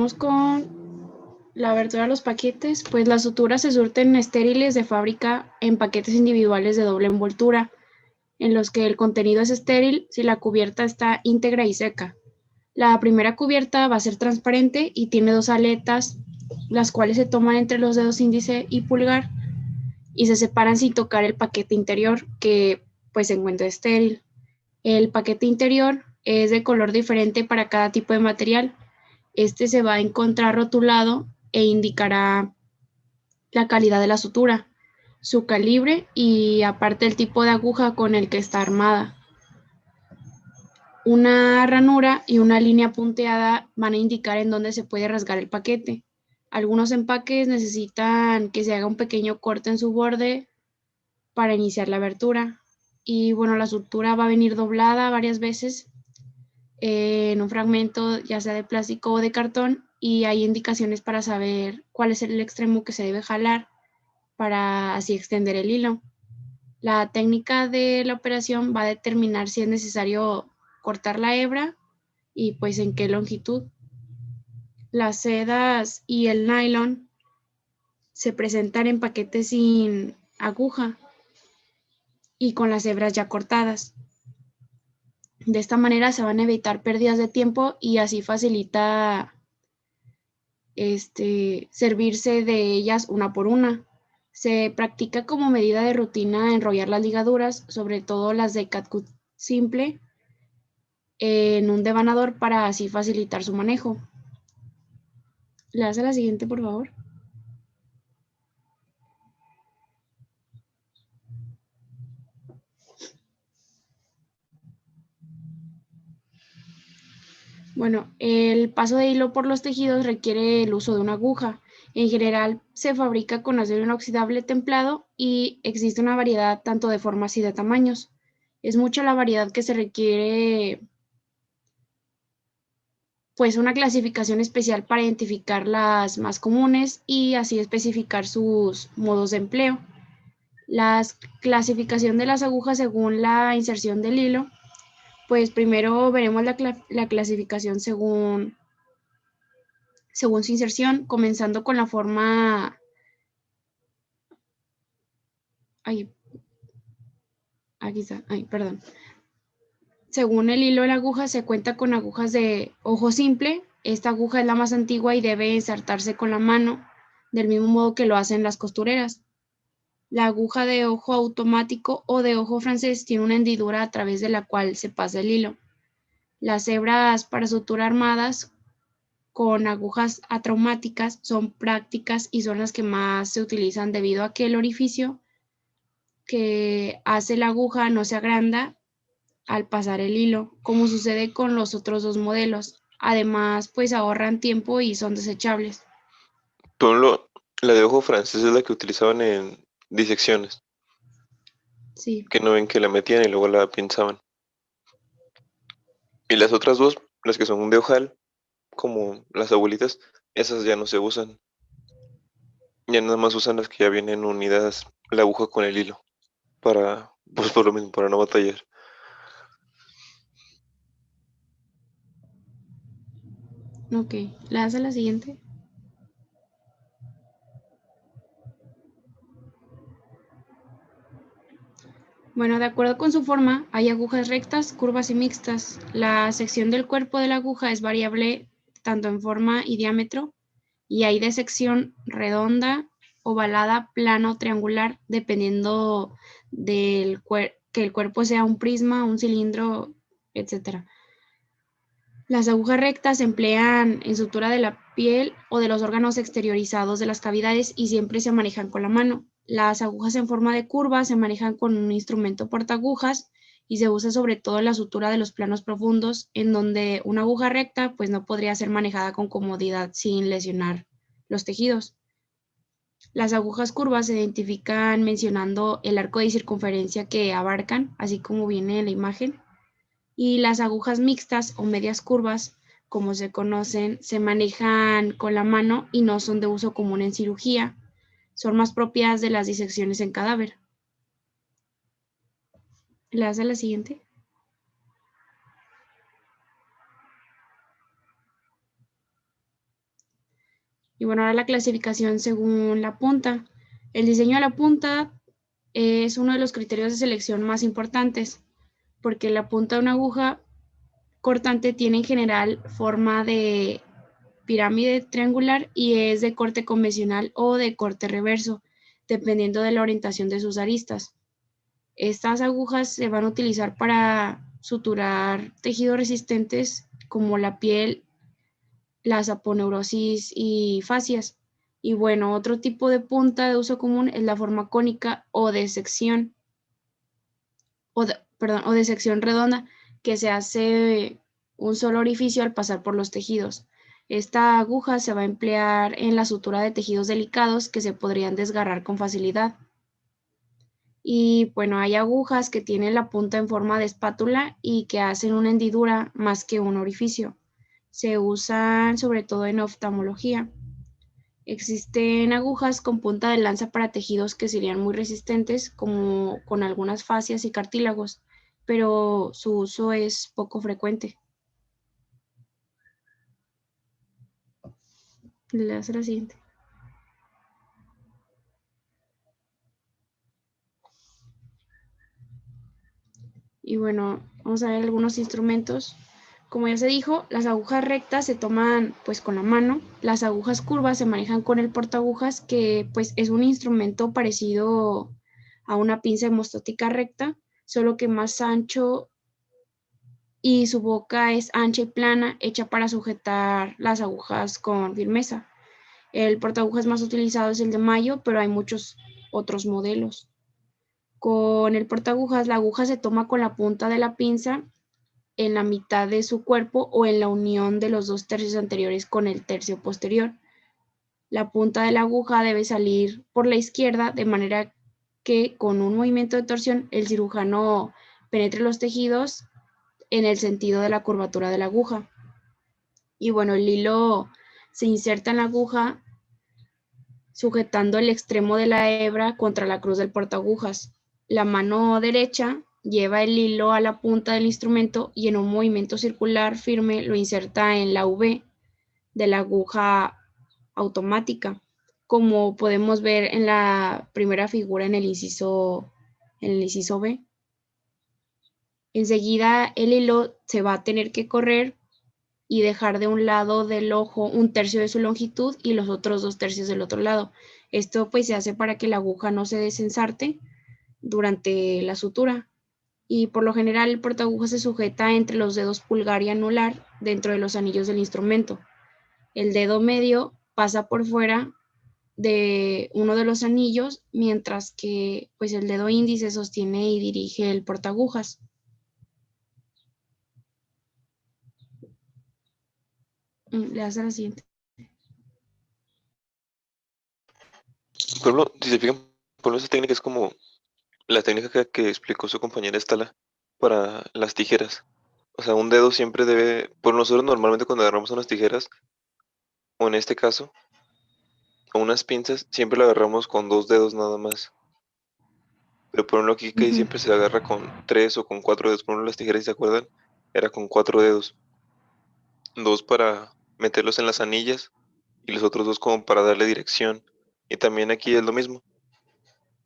Con la abertura de los paquetes, pues las suturas se surten estériles de fábrica en paquetes individuales de doble envoltura, en los que el contenido es estéril si la cubierta está íntegra y seca. La primera cubierta va a ser transparente y tiene dos aletas, las cuales se toman entre los dedos índice y pulgar y se separan sin tocar el paquete interior, que pues se encuentra estéril. El paquete interior es de color diferente para cada tipo de material. Este se va a encontrar rotulado e indicará la calidad de la sutura, su calibre y aparte el tipo de aguja con el que está armada. Una ranura y una línea punteada van a indicar en dónde se puede rasgar el paquete. Algunos empaques necesitan que se haga un pequeño corte en su borde para iniciar la abertura. Y bueno, la sutura va a venir doblada varias veces en un fragmento ya sea de plástico o de cartón y hay indicaciones para saber cuál es el extremo que se debe jalar para así extender el hilo. La técnica de la operación va a determinar si es necesario cortar la hebra y pues en qué longitud. Las sedas y el nylon se presentan en paquetes sin aguja y con las hebras ya cortadas. De esta manera se van a evitar pérdidas de tiempo y así facilita servirse de ellas una por una. Se practica como medida de rutina enrollar las ligaduras, sobre todo las de cut simple, en un devanador para así facilitar su manejo. ¿Le das a la siguiente, por favor? Bueno, el paso de hilo por los tejidos requiere el uso de una aguja. En general, se fabrica con acero inoxidable templado y existe una variedad tanto de formas y de tamaños. Es mucha la variedad que se requiere, pues una clasificación especial para identificar las más comunes y así especificar sus modos de empleo. La clasificación de las agujas según la inserción del hilo, pues primero veremos la clasificación según su inserción, comenzando con la forma, ay, aquí está, ay, perdón. Según el hilo de la aguja, se cuenta con agujas de ojo simple. Esta aguja es la más antigua y debe insertarse con la mano, del mismo modo que lo hacen las costureras. La aguja de ojo automático o de ojo francés tiene una hendidura a través de la cual se pasa el hilo. Las hebras para sutura armadas con agujas atraumáticas son prácticas y son las que más se utilizan debido a que el orificio que hace la aguja no se agranda al pasar el hilo, como sucede con los otros dos modelos. Además, pues ahorran tiempo y son desechables. La de ojo francés es la que utilizaban en disecciones, Sí, que no ven que la metían y luego la pinzaban. Y las otras dos, las que son de ojal, como las abuelitas, esas ya no se usan. Ya nada más usan las que ya vienen unidas la aguja con el hilo, para, pues por lo mismo, para no batallar. ok. ¿La das a la siguiente? Bueno, de acuerdo con su forma, hay agujas rectas, curvas y mixtas. La sección del cuerpo de la aguja es variable tanto en forma y diámetro, y hay de sección redonda, ovalada, plana o triangular, dependiendo que el cuerpo sea un prisma, un cilindro, etc. Las agujas rectas se emplean en sutura de la piel o de los órganos exteriorizados de las cavidades y siempre se manejan con la mano. Las agujas en forma de curva se manejan con un instrumento portaagujas y se usa sobre todo en la sutura de los planos profundos, en donde una aguja recta pues no podría ser manejada con comodidad sin lesionar los tejidos. Las agujas curvas se identifican mencionando el arco de circunferencia que abarcan, así como viene en la imagen. Y las agujas mixtas o medias curvas, como se conocen, se manejan con la mano y no son de uso común en cirugía. Son más propias de las disecciones en cadáver. ¿Le das a la siguiente? Y bueno, ahora la clasificación según la punta. El diseño de la punta es uno de los criterios de selección más importantes, porque la punta de una aguja cortante tiene en general forma de pirámide triangular y es de corte convencional o de corte reverso, dependiendo de la orientación de sus aristas. Estas agujas se van a utilizar para suturar tejidos resistentes como la piel, la aponeurosis y fascias. Y bueno, otro tipo de punta de uso común es la forma cónica o de sección, o de sección redonda, que se hace un solo orificio al pasar por los tejidos. Esta aguja se va a emplear en la sutura de tejidos delicados que se podrían desgarrar con facilidad. Y bueno, hay agujas que tienen la punta en forma de espátula y que hacen una hendidura más que un orificio. Se usan sobre todo en oftalmología. Existen agujas con punta de lanza para tejidos que serían muy resistentes, como con algunas fascias y cartílagos, pero su uso es poco frecuente. Le hace la siguiente. Y bueno, vamos a ver algunos instrumentos. Como ya se dijo, las agujas rectas se toman pues con la mano, las agujas curvas se manejan con el portaagujas, que pues es un instrumento parecido a una pinza hemostática recta, solo que más ancho y su boca es ancha y plana, hecha para sujetar las agujas con firmeza. El portaagujas más utilizado es el de Mayo, pero hay muchos otros modelos. Con el portaagujas, la aguja se toma con la punta de la pinza en la mitad de su cuerpo o en la unión de los dos tercios anteriores con el tercio posterior. La punta de la aguja debe salir por la izquierda, de manera que con un movimiento de torsión el cirujano penetre los tejidos en el sentido de la curvatura de la aguja. Y bueno, el hilo se inserta en la aguja sujetando el extremo de la hebra contra la cruz del portaagujas. La mano derecha lleva el hilo a la punta del instrumento y en un movimiento circular firme lo inserta en la V de la aguja automática, como podemos ver en la primera figura en el inciso B. Enseguida el hilo se va a tener que correr y dejar de un lado del ojo un tercio de su longitud y los otros 2/3 del otro lado. Esto pues se hace para que la aguja no se desensarte durante la sutura. Y por lo general el portaaguja se sujeta entre los dedos pulgar y anular dentro de los anillos del instrumento. El dedo medio pasa por fuera de uno de los anillos, mientras que pues el dedo índice sostiene y dirige el portaagujas. Le das a la siguiente. Por ejemplo, si se fijan, por ejemplo, esa técnica es como la técnica que explicó su compañera Estela para las tijeras. O sea, un dedo siempre debe, por nosotros normalmente cuando agarramos unas tijeras, o en este caso, o unas pinzas, siempre la agarramos con 2 dedos nada más. Pero por ejemplo aquí que siempre se agarra con 3 o con 4 dedos. Por ejemplo las tijeras, si se acuerdan, era con 4 dedos. 2 para meterlos en las anillas y los otros 2 como para darle dirección. Y también aquí es lo mismo.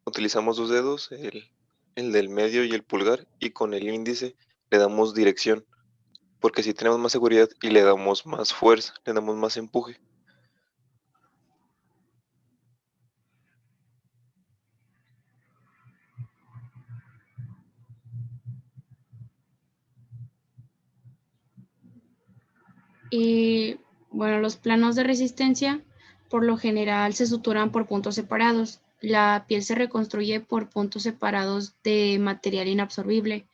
Utilizamos 2 dedos, el del medio y el pulgar, y con el índice le damos dirección. Porque así tenemos más seguridad y le damos más fuerza, le damos más empuje. Y bueno, los planos de resistencia por lo general se suturan por puntos separados. La piel se reconstruye por puntos separados de material inabsorbible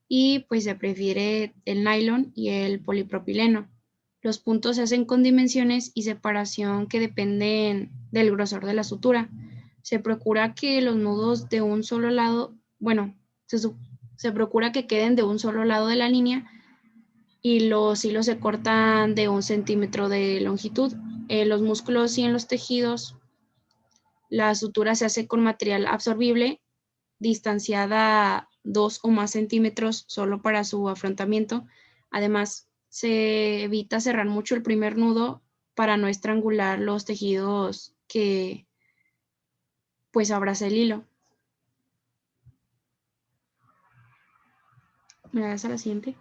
y pues se prefiere el nylon y el polipropileno. Los puntos se hacen con dimensiones y separación que dependen del grosor de la sutura. Se procura que los nudos de un solo lado, bueno, se procura que queden de un solo lado de la línea y los hilos se cortan de 1 centímetro de longitud. En los músculos y en los tejidos, la sutura se hace con material absorbible, distanciada 2 o más centímetros solo para su afrontamiento. Además, se evita cerrar mucho el primer nudo para no estrangular los tejidos que pues abraza el hilo. ¿Me das a la siguiente?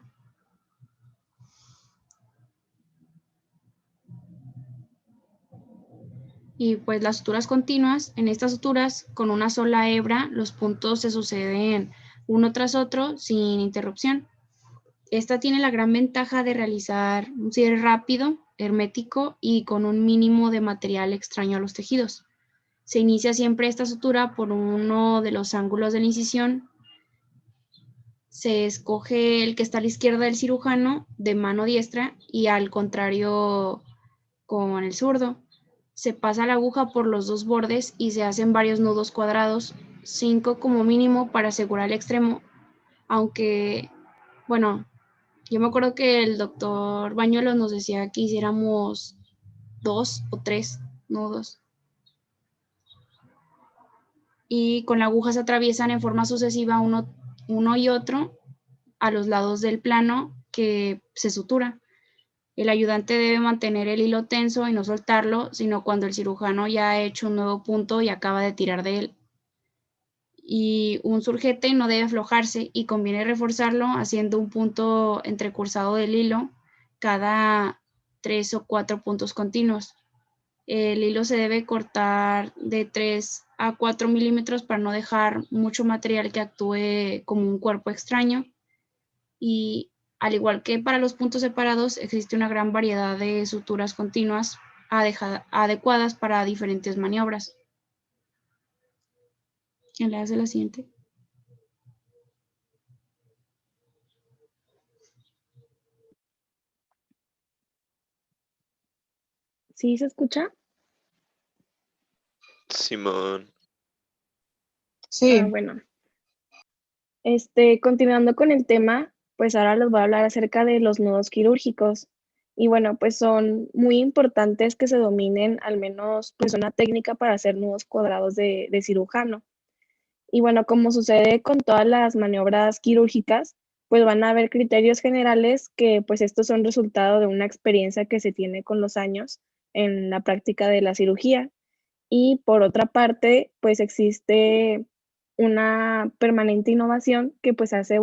Y pues las suturas continuas, en estas suturas con una sola hebra los puntos se suceden uno tras otro sin interrupción. Esta tiene la gran ventaja de realizar un cierre rápido, hermético y con un mínimo de material extraño a los tejidos. Se inicia siempre esta sutura por uno de los ángulos de la incisión. Se escoge el que está a la izquierda del cirujano de mano diestra y al contrario con el zurdo. Se pasa la aguja por los dos bordes y se hacen varios nudos cuadrados, 5 como mínimo para asegurar el extremo, aunque, bueno, yo me acuerdo que el doctor Bañuelos nos decía que hiciéramos 2 o 3 nudos. Y con la aguja se atraviesan en forma sucesiva uno y otro a los lados del plano que se sutura. El ayudante debe mantener el hilo tenso y no soltarlo, sino cuando el cirujano ya ha hecho un nuevo punto y acaba de tirar de él. Y un surgete no debe aflojarse y conviene reforzarlo haciendo un punto entrecursado del hilo cada 3 o 4 puntos continuos. El hilo se debe cortar de 3 a 4 milímetros para no dejar mucho material que actúe como un cuerpo extraño. Y al igual que para los puntos separados, existe una gran variedad de suturas continuas adecuadas para diferentes maniobras. Enlace la siguiente. ¿Sí se escucha? Simón. Sí. Bueno. Continuando con el tema, pues ahora les voy a hablar acerca de los nudos quirúrgicos. Y bueno, pues son muy importantes que se dominen al menos pues una técnica para hacer nudos cuadrados de cirujano. Y bueno, como sucede con todas las maniobras quirúrgicas, pues van a haber criterios generales que pues estos son resultado de una experiencia que se tiene con los años en la práctica de la cirugía. Y por otra parte, pues existe una permanente innovación que pues hace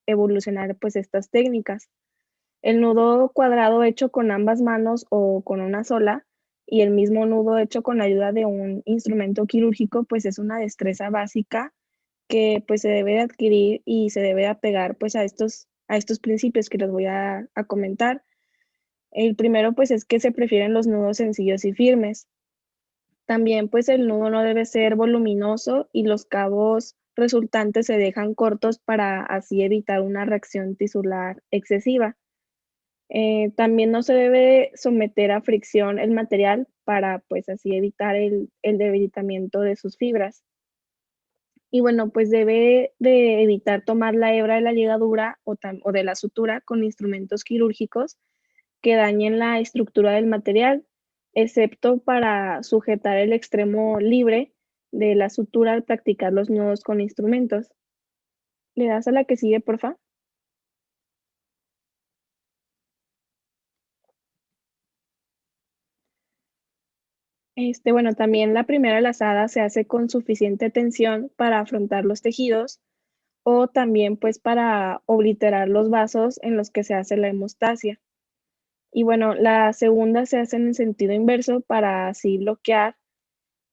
evolucionar pues estas técnicas. El nudo cuadrado hecho con ambas manos o con una sola y el mismo nudo hecho con la ayuda de un instrumento quirúrgico pues es una destreza básica que pues se debe de adquirir y se debe de apegar pues a estos principios que les voy a comentar. El primero pues es que se prefieren los nudos sencillos y firmes. También pues el nudo no debe ser voluminoso y los cabos resultantes se dejan cortos para así evitar una reacción tisular excesiva. También no se debe someter a fricción el material para pues así evitar el debilitamiento de sus fibras. Y bueno, pues debe de evitar tomar la hebra de la ligadura o de la sutura con instrumentos quirúrgicos que dañen la estructura del material, excepto para sujetar el extremo libre de la sutura al practicar los nudos con instrumentos. ¿Le das a la que sigue, porfa? Bueno, también la primera lazada se hace con suficiente tensión para afrontar los tejidos o también pues para obliterar los vasos en los que se hace la hemostasia. Y bueno, la segunda se hace en el sentido inverso para así bloquear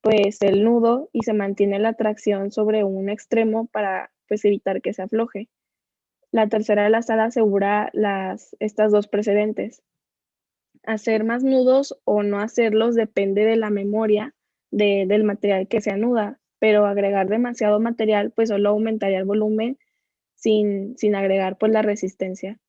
pues el nudo y se mantiene la tracción sobre un extremo para pues evitar que se afloje. La tercera lazada asegura estas dos precedentes. Hacer más nudos o no hacerlos depende de la memoria del material que se anuda, pero agregar demasiado material pues solo aumentaría el volumen sin agregar pues la resistencia.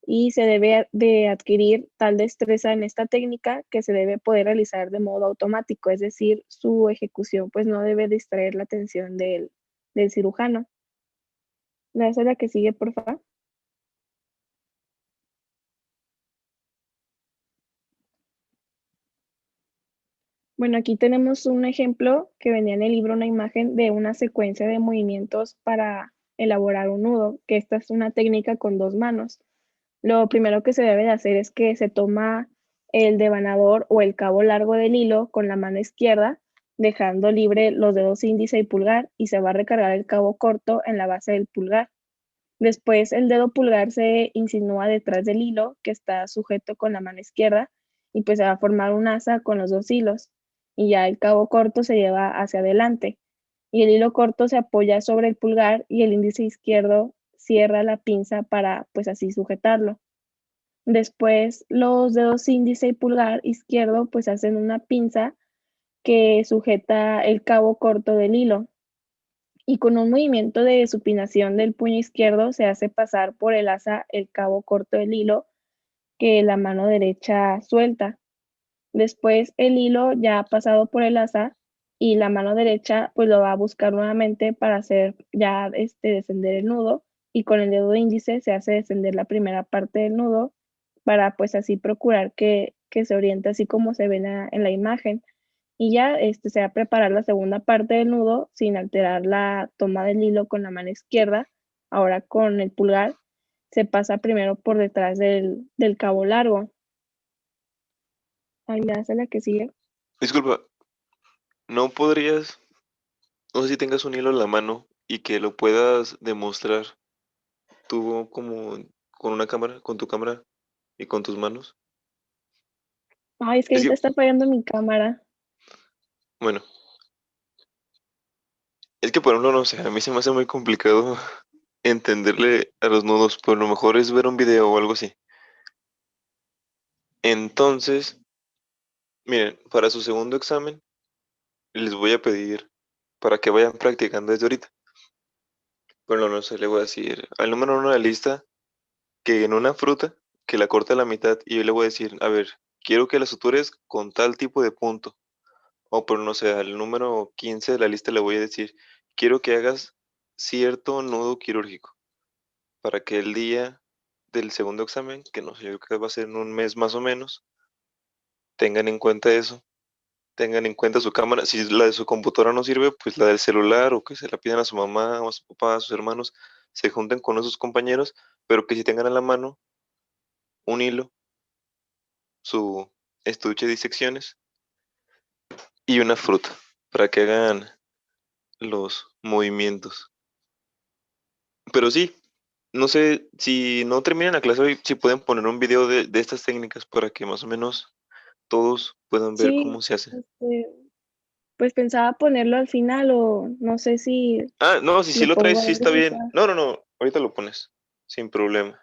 Y se debe de adquirir tal destreza en esta técnica que se debe poder realizar de modo automático, es decir, su ejecución pues no debe distraer la atención del cirujano. ¿La es la que sigue, por favor? Bueno, aquí tenemos un ejemplo que venía en el libro, una imagen de una secuencia de movimientos para elaborar un nudo, que esta es una técnica con dos manos. Lo primero que se debe de hacer es que se toma el devanador o el cabo largo del hilo con la mano izquierda, dejando libre los dedos índice y pulgar, y se va a recargar el cabo corto en la base del pulgar. Después el dedo pulgar se insinúa detrás del hilo que está sujeto con la mano izquierda y pues se va a formar un asa con los dos hilos, y ya el cabo corto se lleva hacia adelante y el hilo corto se apoya sobre el pulgar y el índice izquierdo cierra la pinza para pues así sujetarlo. Después los dedos índice y pulgar izquierdo pues hacen una pinza que sujeta el cabo corto del hilo, y con un movimiento de supinación del puño izquierdo se hace pasar por el asa el cabo corto del hilo que la mano derecha suelta. Después el hilo ya ha pasado por el asa y la mano derecha pues lo va a buscar nuevamente para hacer ya descender el nudo, y con el dedo índice se hace descender la primera parte del nudo para pues así procurar que se oriente así como se ve en la imagen. Y ya se va a preparar la segunda parte del nudo sin alterar la toma del hilo con la mano izquierda. Ahora con el pulgar se pasa primero por detrás del cabo largo. Ahí ya hace la que sigue. Disculpa, ¿no podrías, no sé si tengas un hilo en la mano y que lo puedas demostrar tú como con una cámara, con tu cámara y con tus manos? Ay, es que Es ahorita que, está fallando mi cámara. bueno, es que por ejemplo, no sé, a mí se me hace muy complicado entenderle a los nudos, pero lo mejor es ver un video o algo así. Entonces, miren, para su segundo examen, les voy a pedir para que vayan practicando desde ahorita. Bueno, no sé, le voy a decir al número uno de la lista que en una fruta, que la corte a la mitad y yo le voy a decir, a ver, quiero que la sutures con tal tipo de punto. O por no sé, al número 15 de la lista le voy a decir, quiero que hagas cierto nudo quirúrgico para que el día del segundo examen, que no sé, yo creo que va a ser en un mes más o menos, tengan en cuenta eso, tengan en cuenta su cámara. Si la de su computadora no sirve, pues la del celular o que se la pidan a su mamá o a su papá, a sus hermanos, se junten con esos compañeros, pero que si tengan a la mano un hilo, su estuche de disecciones y una fruta para que hagan los movimientos. Pero sí, no sé si no terminan la clase hoy, si pueden poner un video de estas técnicas para que más o menos todos puedan ver cómo Sí, se hace. pues pensaba ponerlo al final o no sé si Ah, no, si sí lo lo traes, pongo sí antes está o bien. después. No, no, no, ahorita lo pones, sin problema.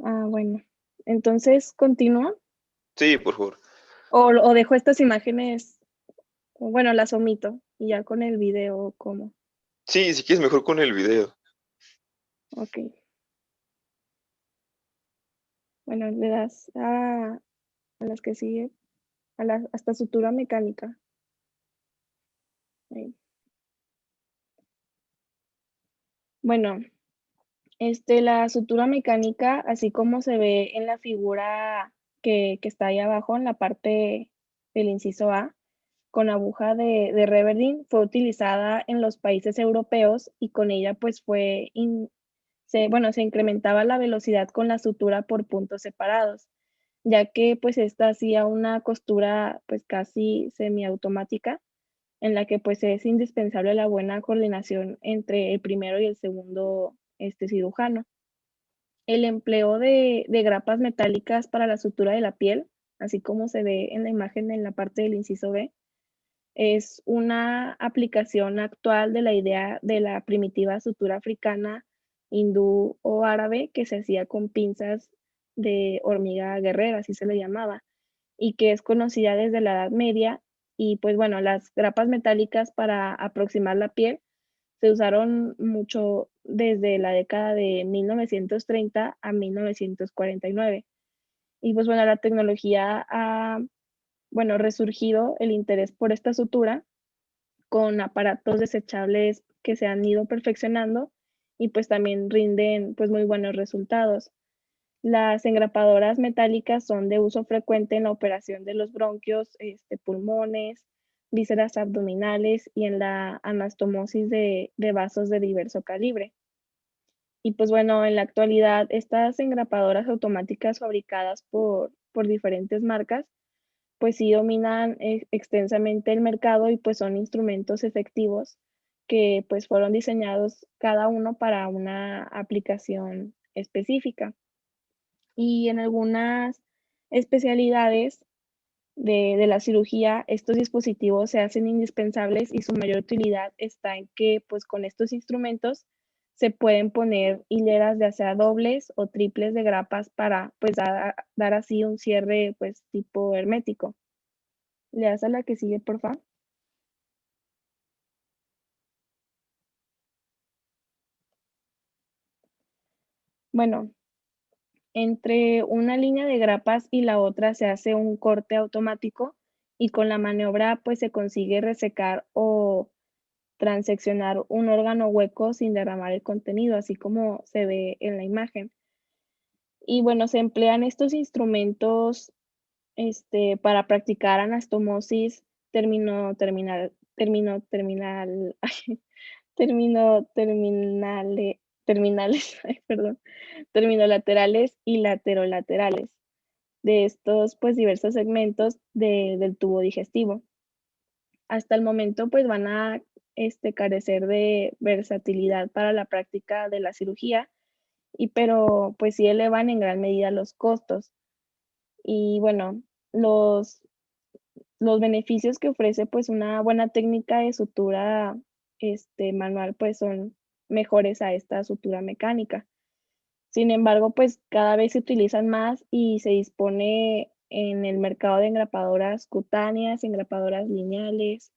Ah, bueno. Entonces, ¿continúa? Sí, por favor. O dejo estas imágenes, o bueno, las omito y ya con el video como. Sí, si quieres mejor con el video. Ok. Bueno, le das a las que sigue, hasta sutura mecánica. Ahí. Bueno, la sutura mecánica, así como se ve en la figura que está ahí abajo, en la parte del inciso A, con aguja de Reverdin, fue utilizada en los países europeos y con ella pues se incrementaba la velocidad con la sutura por puntos separados, ya que pues esta hacía una costura pues casi semiautomática, en la que pues es indispensable la buena coordinación entre el primero y el segundo cirujano. El empleo de grapas metálicas para la sutura de la piel, así como se ve en la imagen en la parte del inciso B, es una aplicación actual de la idea de la primitiva sutura africana, hindú o árabe que se hacía con pinzas de hormiga guerrera, así se le llamaba, y que es conocida desde la Edad Media. Y pues bueno, las grapas metálicas para aproximar la piel se usaron mucho desde la década de 1930 a 1949. Y pues bueno, la tecnología ha, bueno, resurgido el interés por esta sutura con aparatos desechables que se han ido perfeccionando y pues también rinden pues muy buenos resultados. Las engrapadoras metálicas son de uso frecuente en la operación de los bronquios, pulmones, vísceras abdominales y en la anastomosis de vasos de diverso calibre. Y pues bueno, en la actualidad estas engrapadoras automáticas fabricadas por diferentes marcas, pues sí dominan extensamente el mercado y pues son instrumentos efectivos que pues fueron diseñados cada uno para una aplicación específica. Y en algunas especialidades de la cirugía, estos dispositivos se hacen indispensables y su mayor utilidad está en que, pues con estos instrumentos se pueden poner hileras ya sea dobles o triples de grapas para pues dar así un cierre pues tipo hermético. ¿Le das a la que sigue, por favor? Bueno, entre una línea de grapas y la otra se hace un corte automático y con la maniobra pues se consigue resecar o transeccionar un órgano hueco sin derramar el contenido, así como se ve en la imagen. Y bueno, se emplean estos instrumentos para practicar anastomosis terminal, terminales, ay, perdón, terminolaterales y laterolaterales de estos pues diversos segmentos del tubo digestivo. Hasta el momento pues van a carecer de versatilidad para la práctica de la cirugía, pero pues sí elevan en gran medida los costos. Y bueno, los, los beneficios que ofrece pues una buena técnica de sutura manual pues son mejores a esta sutura mecánica. Sin embargo, pues cada vez se utilizan más y se dispone en el mercado de engrapadoras cutáneas, engrapadoras lineales,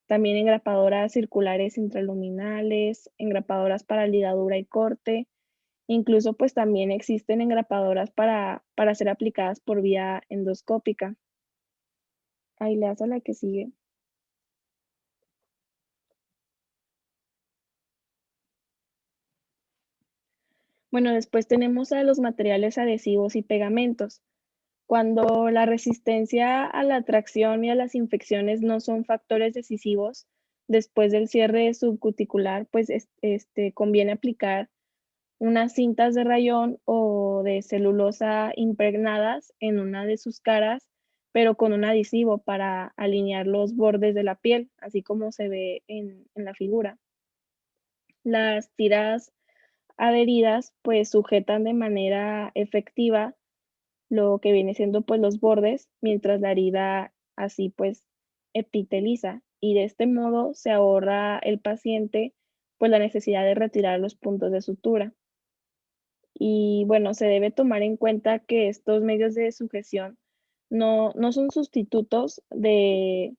también engrapadoras circulares intraluminales, engrapadoras para ligadura y corte. Incluso pues también existen engrapadoras para ser aplicadas por vía endoscópica. Ahí le das a la que sigue. Bueno, después tenemos a los materiales adhesivos y pegamentos. Cuando la resistencia a la tracción y a las infecciones no son factores decisivos, después del cierre subcuticular, pues conviene aplicar unas cintas de rayón o de celulosa impregnadas en una de sus caras, pero con un adhesivo para alinear los bordes de la piel, así como se ve en la figura. Las tiras adheridas pues sujetan de manera efectiva lo que viene siendo pues los bordes, mientras la herida así pues epiteliza y de este modo se ahorra el paciente pues la necesidad de retirar los puntos de sutura. Y bueno, se debe tomar en cuenta que estos medios de sujeción no son sustitutos del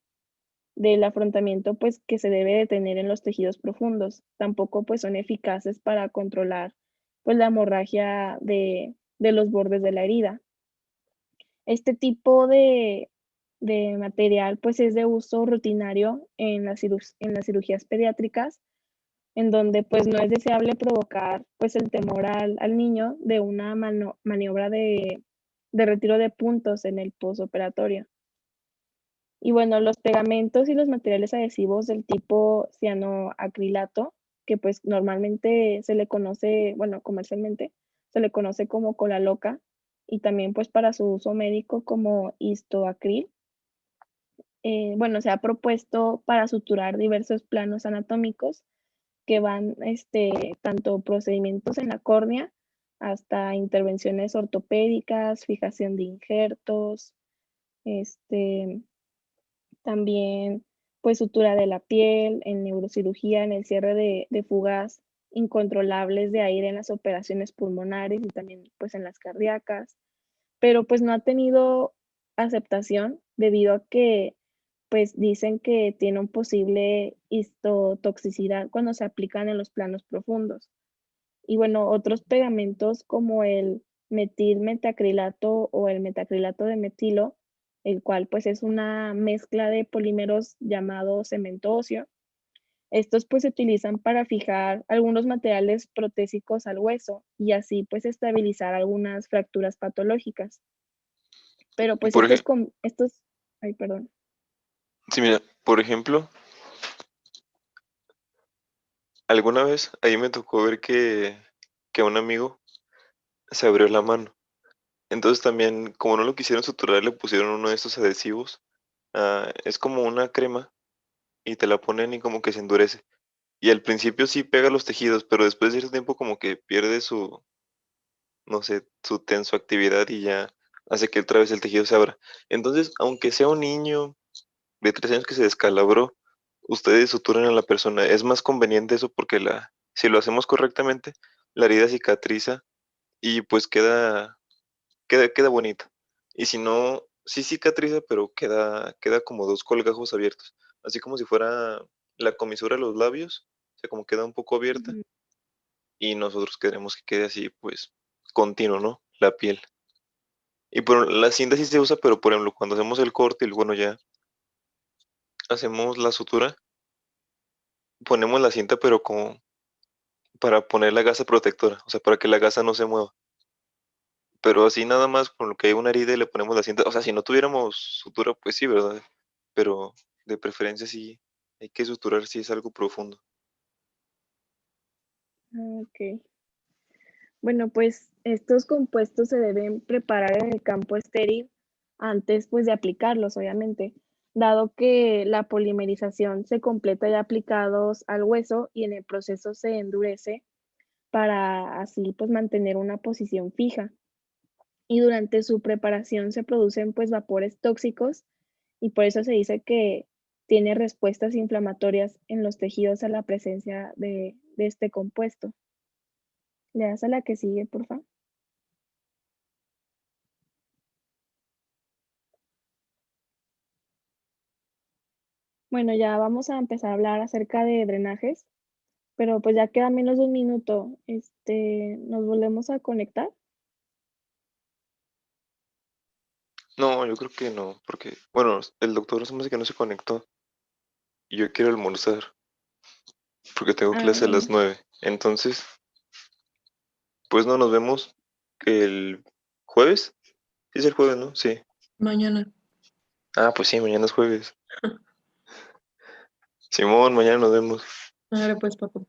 afrontamiento pues que se debe de tener en los tejidos profundos. Tampoco pues son eficaces para controlar pues la hemorragia de los bordes de la herida. Este tipo de material pues es de uso rutinario en en las cirugías pediátricas, en donde pues no es deseable provocar pues el temor al niño de una maniobra de retiro de puntos en el posoperatorio. Y bueno, los pegamentos y los materiales adhesivos del tipo cianoacrilato, que pues normalmente se le conoce, bueno, comercialmente se le conoce como cola loca y también pues para su uso médico como histoacril. Bueno, se ha propuesto para suturar diversos planos anatómicos que van tanto procedimientos en la córnea hasta intervenciones ortopédicas, fijación de injertos, este, también pues sutura de la piel, en neurocirugía, en el cierre de fugas incontrolables de aire en las operaciones pulmonares y también pues en las cardíacas, pero pues no ha tenido aceptación debido a que pues dicen que tiene un posible histotoxicidad cuando se aplican en los planos profundos. Y bueno, otros pegamentos como el metilmetacrilato o el metacrilato de metilo, el cual pues es una mezcla de polímeros llamado cemento óseo. Estos pues se utilizan para fijar algunos materiales protésicos al hueso y así pues estabilizar algunas fracturas patológicas. Pero pues Por ejemplo, ay, perdón. sí, mira, por ejemplo, alguna vez ahí me tocó ver que un amigo se abrió la mano Entonces también, como no lo quisieron suturar, le pusieron uno de estos adhesivos. Es como una crema y te la ponen y como que se endurece. Y al principio sí pega los tejidos, pero después de cierto tiempo como que pierde su, no sé, su tensoactividad y ya hace que otra vez el tejido se abra. Entonces, aunque sea un niño de 3 años que se descalabró, ustedes suturan a la persona. Es más conveniente eso porque si lo hacemos correctamente, la herida cicatriza y pues queda bonita. Y si no, sí cicatriza, pero queda como 2 colgajos abiertos. Así como si fuera la comisura de los labios, o sea, como queda un poco abierta. Ujú. Y nosotros queremos que quede así, pues, continuo, ¿no? La piel. Y por la cinta sí se usa, pero por ejemplo, cuando hacemos el corte y bueno, ya hacemos la sutura, ponemos la cinta, pero como para poner la gasa protectora, o sea, para que la gasa no se mueva. Pero así nada más, por lo que hay una herida y le ponemos la cinta. O sea, si no tuviéramos sutura, pues sí, ¿verdad? Pero de preferencia sí hay que suturar si es algo profundo. Ok. Bueno, pues estos compuestos se deben preparar en el campo estéril antes pues de aplicarlos, obviamente, dado que la polimerización se completa ya aplicados al hueso y en el proceso se endurece para así pues mantener una posición fija. Y durante su preparación se producen pues vapores tóxicos y por eso se dice que tiene respuestas inflamatorias en los tejidos a la presencia de este compuesto. ¿Le das a la que sigue, por favor? Bueno, ya vamos a empezar a hablar acerca de drenajes, pero pues ya queda menos de un minuto. ¿Nos volvemos a conectar? No, yo creo que no, porque, bueno, el doctor se me hace que no se conectó y yo quiero almorzar, porque tengo Ah, clase a las bueno. 9. Entonces, pues no, nos vemos el jueves. Sí, es el jueves, ¿no? Sí. Mañana. Ah, pues sí, mañana es jueves. Simón, mañana nos vemos. Ahora pues, papá.